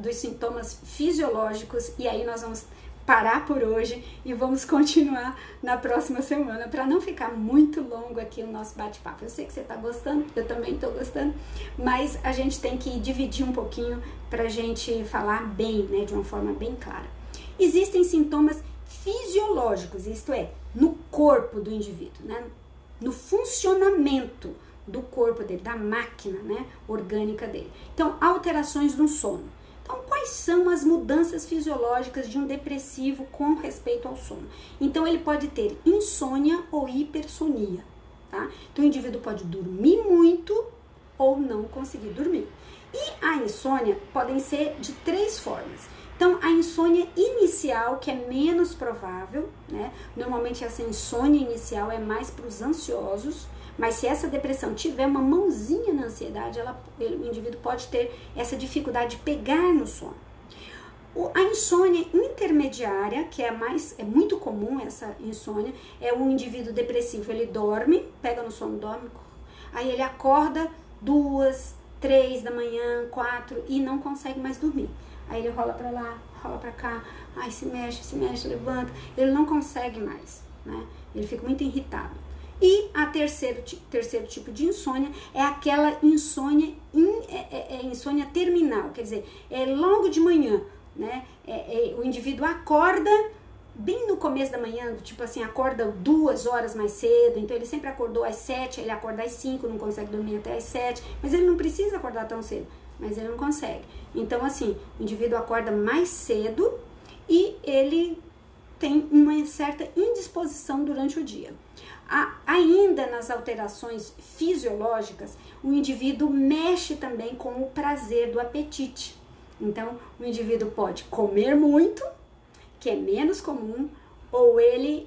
dos sintomas fisiológicos e aí nós vamos parar por hoje e vamos continuar na próxima semana para não ficar muito longo aqui o nosso bate-papo. Eu sei que você está gostando, eu também estou gostando, mas a gente tem que dividir um pouquinho para a gente falar bem, né, de uma forma bem clara. Existem sintomas fisiológicos, isto é, no corpo do indivíduo, né, no funcionamento do corpo dele, da máquina, né, orgânica dele. Então, alterações no sono. Então, quais são as mudanças fisiológicas de um depressivo com respeito ao sono? Então, ele pode ter insônia ou hipersonia, tá? Então, o indivíduo pode dormir muito ou não conseguir dormir. E a insônia podem ser de 3 formas. Então, a insônia inicial, que é menos provável, né? Normalmente, essa insônia inicial é mais para os ansiosos, mas se essa depressão tiver uma mãozinha na ansiedade, o indivíduo pode ter essa dificuldade de pegar no sono. A insônia intermediária, que é muito comum essa insônia, é o indivíduo depressivo, ele dorme, pega no sono, dorme, aí ele acorda 2, 3 da manhã, 4 e não consegue mais dormir. Aí ele rola pra lá, rola pra cá, se mexe, levanta, ele não consegue mais, né? Ele fica muito irritado. E a terceiro tipo de insônia é aquela insônia, insônia terminal, quer dizer, é logo de manhã, né? O indivíduo acorda bem no começo da manhã, tipo assim, acorda 2 horas mais cedo, então ele sempre acordou às 7, ele acorda às 5, não consegue dormir até às 7, mas ele não precisa acordar tão cedo, mas ele não consegue. Então, assim, o indivíduo acorda mais cedo e ele tem uma certa indisposição durante o dia. Ainda nas alterações fisiológicas, o indivíduo mexe também com o prazer do apetite. Então, o indivíduo pode comer muito, que é menos comum, ou ele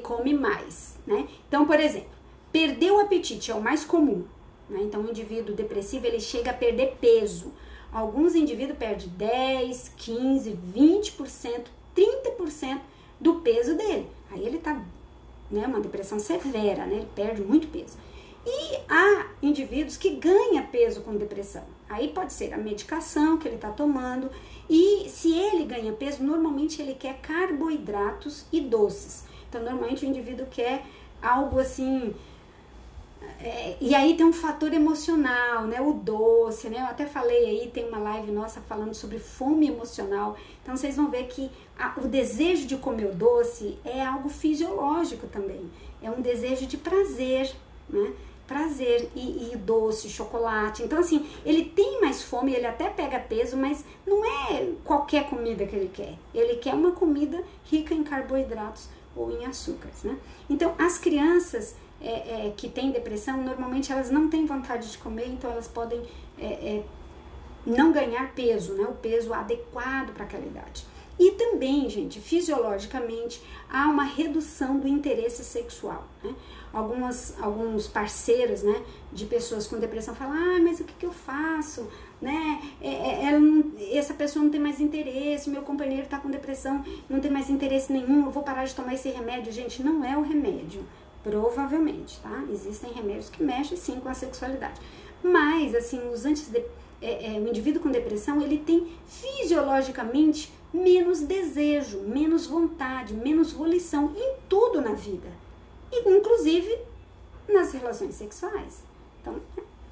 come mais, né? Então, por exemplo, perder o apetite é o mais comum, né? Então, o indivíduo depressivo, ele chega a perder peso. Alguns indivíduos perdem 10, 15, 20%, 30% do peso dele. Aí ele tá, né, uma depressão severa, né? Ele perde muito peso. E há indivíduos que ganham peso com depressão. Aí pode ser a medicação que ele está tomando. E se ele ganha peso, normalmente ele quer carboidratos e doces. Então, normalmente o indivíduo quer algo assim... e aí tem um fator emocional, né? O doce, né? Eu até falei aí, tem uma live nossa falando sobre fome emocional. Então, vocês vão ver que o desejo de comer o doce é algo fisiológico também. É um desejo de prazer, né? Prazer e doce, chocolate. Então, assim, ele tem mais fome, ele até pega peso, mas não é qualquer comida que ele quer. Ele quer uma comida rica em carboidratos ou em açúcares, né? Então, as crianças que têm depressão, normalmente elas não têm vontade de comer, então elas podem não ganhar peso, né? O peso adequado para aquela idade. E também, gente, fisiologicamente, há uma redução do interesse sexual, né? Alguns parceiros, né, de pessoas com depressão falam, mas o que eu faço, né, essa pessoa não tem mais interesse, meu companheiro está com depressão, não tem mais interesse nenhum, eu vou parar de tomar esse remédio. Gente, não é o remédio, provavelmente, tá? Existem remédios que mexem sim com a sexualidade, mas, assim, o indivíduo com depressão, ele tem fisiologicamente menos desejo, menos vontade, menos volição em tudo na vida. Inclusive nas relações sexuais. Então,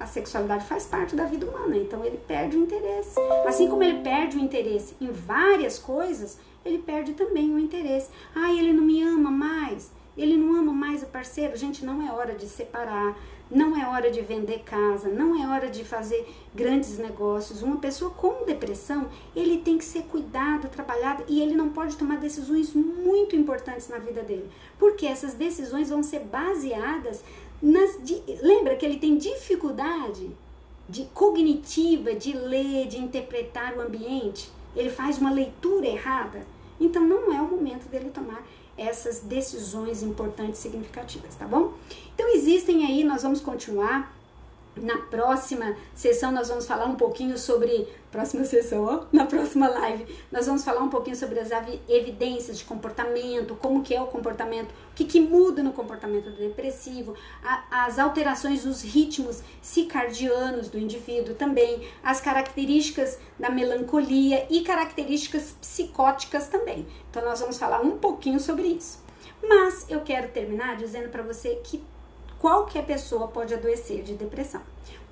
a sexualidade faz parte da vida humana, então ele perde o interesse. Assim como ele perde o interesse em várias coisas, ele perde também o interesse. Ele não me ama mais, ele não ama mais o parceiro. Gente, não é hora de separar, não é hora de vender casa, não é hora de fazer grandes negócios. Uma pessoa com depressão, ele tem que ser cuidado, trabalhado, e ele não pode tomar decisões muito importantes na vida dele, porque essas decisões vão ser baseadas lembra que ele tem dificuldade cognitiva de ler, de interpretar o ambiente, ele faz uma leitura errada, então não é o momento dele tomar essas decisões importantes, significativas, tá bom? Então existem aí, nós vamos continuar, na próxima sessão nós vamos falar um pouquinho sobre, na próxima live, nós vamos falar um pouquinho sobre as evidências de comportamento, como que é o comportamento, o que muda no comportamento do depressivo, as alterações dos ritmos circadianos do indivíduo também, as características da melancolia e características psicóticas também. Então nós vamos falar um pouquinho sobre isso. Mas eu quero terminar dizendo para você que qualquer pessoa pode adoecer de depressão.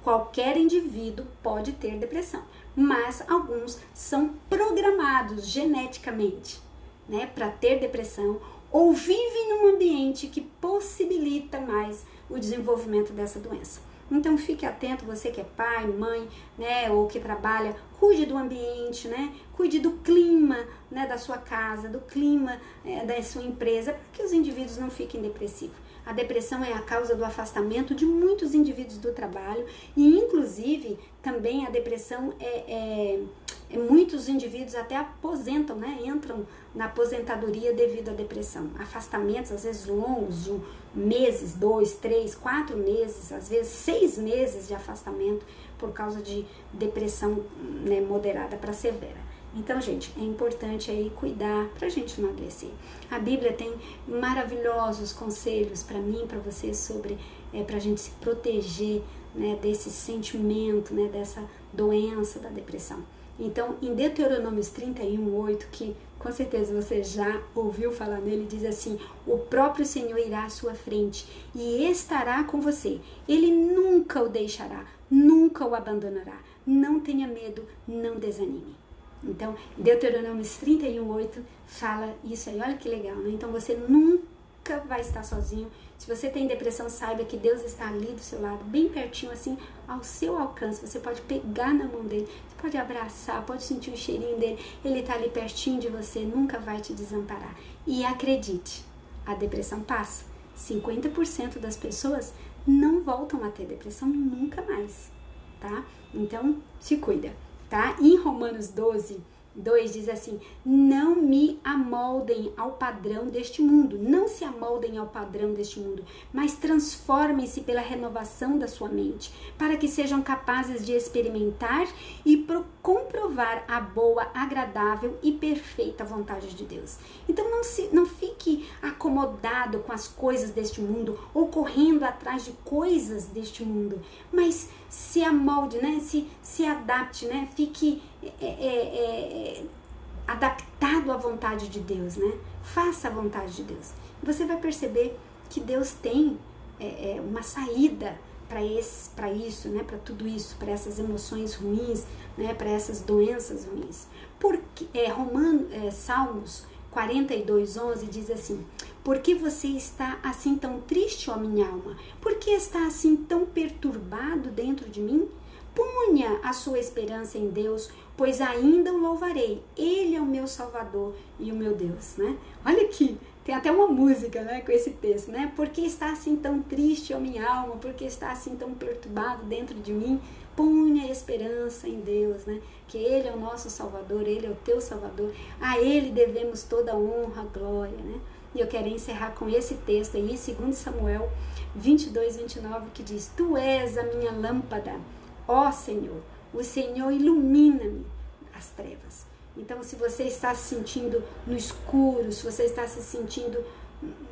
Qualquer indivíduo pode ter depressão, mas alguns são programados geneticamente, né, para ter depressão, ou vivem num ambiente que possibilita mais o desenvolvimento dessa doença. Então fique atento, você que é pai, mãe, né, ou que trabalha, cuide do ambiente, né, cuide do clima, né, da sua casa, do clima da sua empresa, para que os indivíduos não fiquem depressivos. A depressão é a causa do afastamento de muitos indivíduos do trabalho e, inclusive, também a depressão muitos indivíduos até aposentam, né? Entram na aposentadoria devido à depressão. Afastamentos, às vezes, longos, de meses, 2, 3, 4 meses, às vezes 6 meses de afastamento por causa de depressão, né, moderada para severa. Então, gente, é importante aí cuidar pra gente não adoecer. A Bíblia tem maravilhosos conselhos para mim, para você, sobre pra gente se proteger, né, desse sentimento, né, dessa doença da depressão. Então, em Deuteronômios 31:8, que com certeza você já ouviu falar nele, diz assim: o próprio Senhor irá à sua frente e estará com você. Ele nunca o deixará, nunca o abandonará. Não tenha medo, não desanime. Então, Deuteronômios 31:8 fala isso aí, olha que legal, né? Então, você nunca vai estar sozinho. Se você tem depressão, saiba que Deus está ali do seu lado, bem pertinho, assim, ao seu alcance. Você pode pegar na mão dele, você pode abraçar, pode sentir o cheirinho dele. Ele está ali pertinho de você, nunca vai te desamparar. E acredite, a depressão passa. 50% das pessoas não voltam a ter depressão nunca mais, tá? Então, se cuida. Tá? Em Romanos 12, 2 diz assim: não me amoldem ao padrão deste mundo, não se amoldem ao padrão deste mundo, mas transformem-se pela renovação da sua mente, para que sejam capazes de experimentar e comprovar a boa, agradável e perfeita vontade de Deus. Então não fique acomodado com as coisas deste mundo ou correndo atrás de coisas deste mundo, mas se amolde, né? Se adapte, né? Fique adaptado à vontade de Deus, né? Faça a vontade de Deus. Você vai perceber que Deus tem uma saída para isso, né? Para tudo isso, para essas emoções ruins, né? Para essas doenças ruins. Porque Salmos 42:11 diz assim: por que você está assim tão triste, ó minha alma? Por que está assim tão perturbado dentro de mim? Ponha a sua esperança em Deus, pois ainda o louvarei. Ele é o meu Salvador e o meu Deus, né? Olha aqui, tem até uma música, né, com esse texto, né? Por que está assim tão triste, ó minha alma? Por que está assim tão perturbado dentro de mim? Ponha a esperança em Deus, né? Que Ele é o nosso Salvador, Ele é o teu Salvador. A Ele devemos toda a honra, glória, né? E eu quero encerrar com esse texto aí, 2 Samuel 22:29, que diz: tu és a minha lâmpada, ó Senhor, o Senhor ilumina-me as trevas. Então, se você está se sentindo no escuro, se você está se sentindo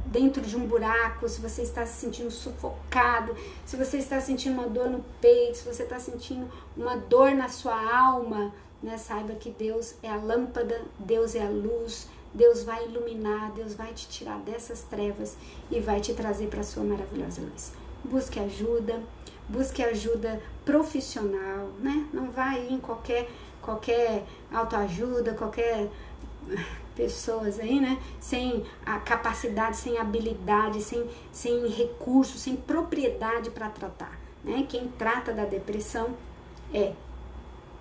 dentro de um buraco, se você está se sentindo sufocado, se você está sentindo uma dor no peito, se você está sentindo uma dor na sua alma, né? Saiba que Deus é a lâmpada, Deus é a luz, Deus vai iluminar, Deus vai te tirar dessas trevas e vai te trazer para a sua maravilhosa luz. Busque ajuda profissional, né? Não vai em qualquer autoajuda, qualquer pessoas aí, né? Sem a capacidade, sem habilidade, sem recursos, sem propriedade para tratar, né? Quem trata da depressão é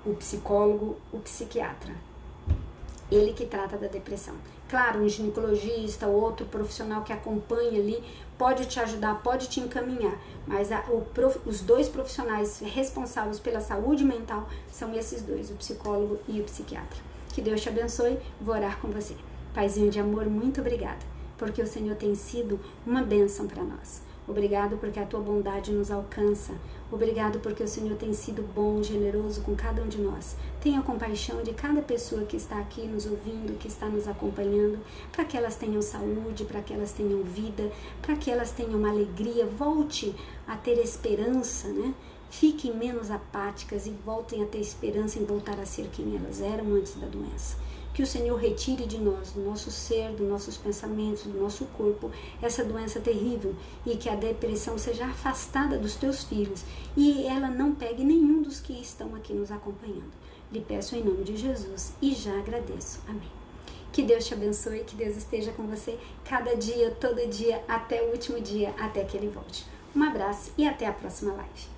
o psicólogo, o psiquiatra. Ele que trata da depressão. Claro, um ginecologista, outro profissional que acompanha ali, pode te ajudar, pode te encaminhar, mas os dois profissionais responsáveis pela saúde mental são esses dois, o psicólogo e o psiquiatra. Que Deus te abençoe, vou orar com você. Paizinho de amor, muito obrigada, porque o Senhor tem sido uma bênção para nós. Obrigado porque a tua bondade nos alcança. Obrigado porque o Senhor tem sido bom, generoso com cada um de nós. Tenha compaixão de cada pessoa que está aqui nos ouvindo, que está nos acompanhando, para que elas tenham saúde, para que elas tenham vida, para que elas tenham uma alegria. Volte a ter esperança, né? Fiquem menos apáticas e voltem a ter esperança em voltar a ser quem elas eram antes da doença. Que o Senhor retire de nós, do nosso ser, dos nossos pensamentos, do nosso corpo, essa doença terrível, e que a depressão seja afastada dos teus filhos e ela não pegue nenhum dos que estão aqui nos acompanhando. Lhe peço em nome de Jesus e já agradeço. Amém. Que Deus te abençoe, que Deus esteja com você cada dia, todo dia, até o último dia, até que Ele volte. Um abraço e até a próxima live.